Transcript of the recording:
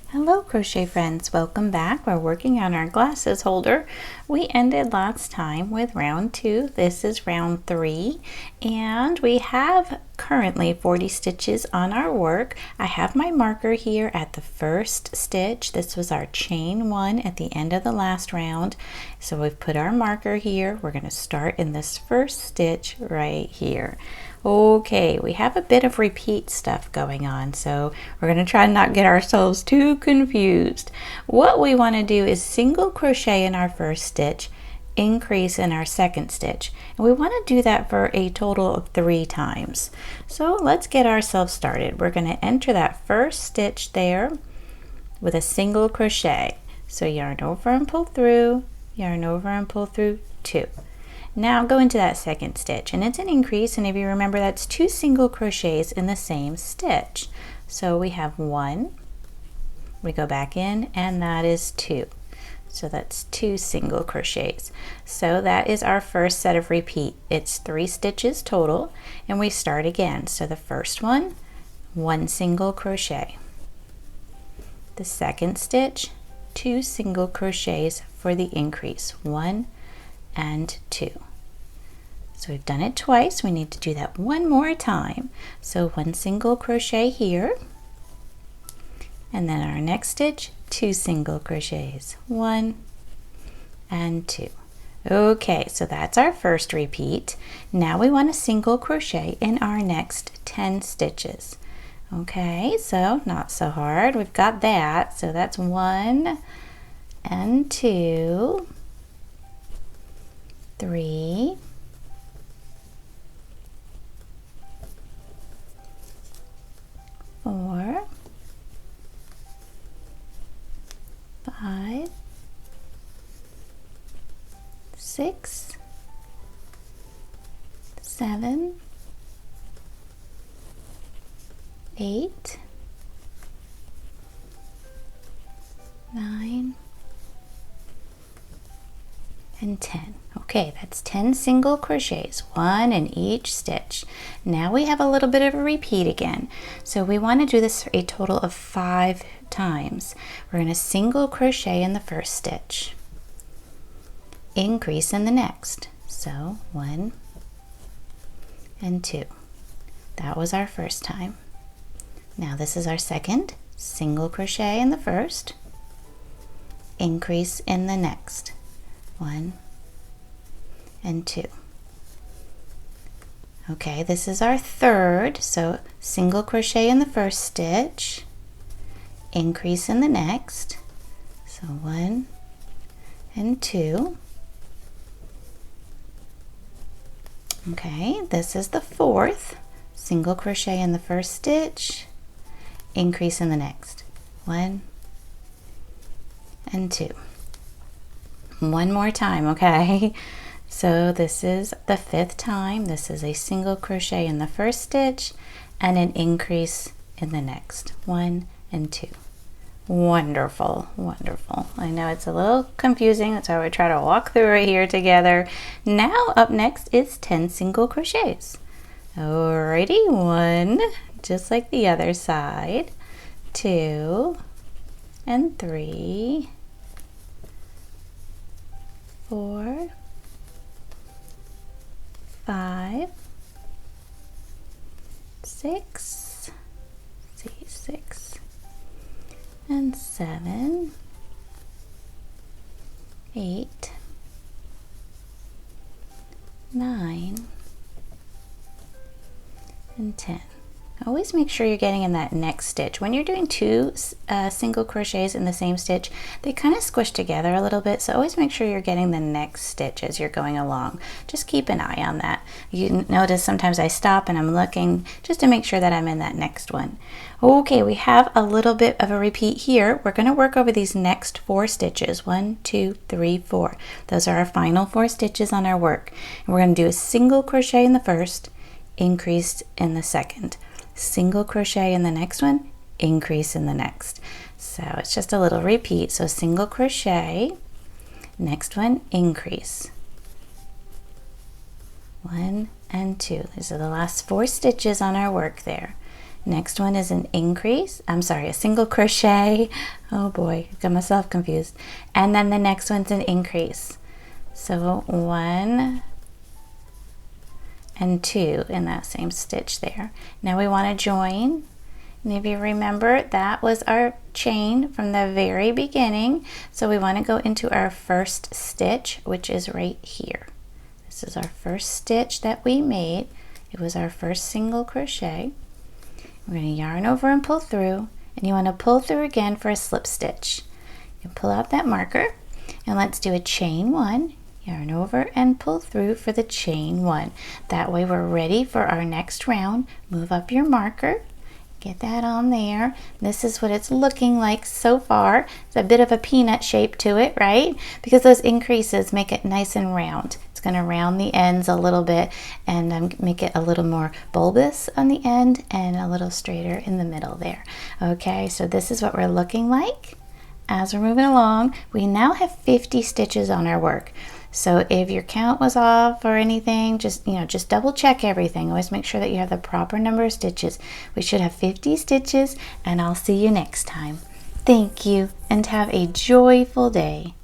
Hello crochet friends, welcome back. We're working on our glasses holder. We ended last time with round 2. This is round 3 and we have currently 40 stitches on our work. I have my marker here at the first stitch. This was our chain 1 at the end of the last round. So we've put our marker here. We're going to start in this first stitch right here. Okay, we have a bit of repeat stuff going on, so we're going to try and not get ourselves too confused. What we want to do is single crochet in our first stitch, increase in our second stitch, and we want to do that for a total of 3 times. So let's get ourselves started. We're going to enter that first stitch there with a single crochet. So yarn over and pull through, yarn over and pull through 2. Now go into that second stitch, and it's an increase, and if you remember, that's 2 single crochets in the same stitch. So we have 1, we go back in, and that is 2. So that's 2 single crochets. So that is our first set of repeat. It's 3 stitches total, and we start again. So the first one, 1 single crochet. The second stitch, 2 single crochets for the increase, 1 and 2. So we've done it twice. We need to do that one more time. So 1 single crochet here, and then our next stitch, 2 single crochets, 1 and 2. Okay, so that's our first repeat. Now we want to single crochet in our next 10 stitches. Okay, so not so hard. We've got that. So that's 1 and 2, 3, 4, 5, 6, 7, 8, 9, and 10. Okay, that's 10 single crochets, 1 in each stitch. Now we have a little bit of a repeat again. So we want to do this a total of 5 times. We're going to single crochet in the first stitch, increase in the next. So 1 and 2. That was our first time. Now this is our second, single crochet in the first, increase in the next. 1 and 2. Okay, this is our third, so single crochet in the first stitch, increase in the next. So 1 and 2. Okay, this is the fourth, single crochet in the first stitch, increase in the next. 1 and 2. One more time, okay? So this is the 5th time. This is a single crochet in the first stitch and an increase in the next. 1 and 2. Wonderful, wonderful. I know it's a little confusing, that's why we try to walk through it here together. Now up next is 10 single crochets. Alrighty, 1, just like the other side, 2 and 3, 4, 5, 6, 6, and 7, 8, 9, and 10. Always make sure you're getting in that next stitch. When you're doing 2 single crochets in the same stitch, they kind of squish together a little bit, so always make sure you're getting the next stitch as you're going along. Just keep an eye on that. You notice sometimes I stop and I'm looking just to make sure that I'm in that next one. Okay, we have a little bit of a repeat here. We're going to work over these next 4 stitches. 1, 2, 3, 4. Those are our final 4 stitches on our work. And we're going to do a single crochet in the first, increase in the second, single crochet in the next one, increase in the next. So it's just a little repeat. So single crochet, next one, increase. 1 and 2. These are the last 4 stitches on our work there. Next one is an increase. I'm sorry, a single crochet. Oh boy, got myself confused. And then the next one's an increase. So 1 and 2 in that same stitch there. Now we want to join. And if you remember, that was our chain from the very beginning. So we want to go into our first stitch, which is right here. This is our first stitch that we made. It was our first single crochet. We're going to yarn over and pull through, and you want to pull through again for a slip stitch. You pull out that marker, and let's do a chain 1, yarn over and pull through for the chain 1. That way we're ready for our next round. Move up your marker, get that on there. This is what it's looking like so far. It's a bit of a peanut shape to it, right? Because those increases make it nice and round. Going to round the ends a little bit and make it a little more bulbous on the end and a little straighter in the middle there. Okay, so this is what we're looking like as we're moving along. We now have 50 stitches on our work. So if your count was off or anything, just double check everything. Always make sure that you have the proper number of stitches. We should have 50 stitches, and I'll see you next time. Thank you, and have a joyful day.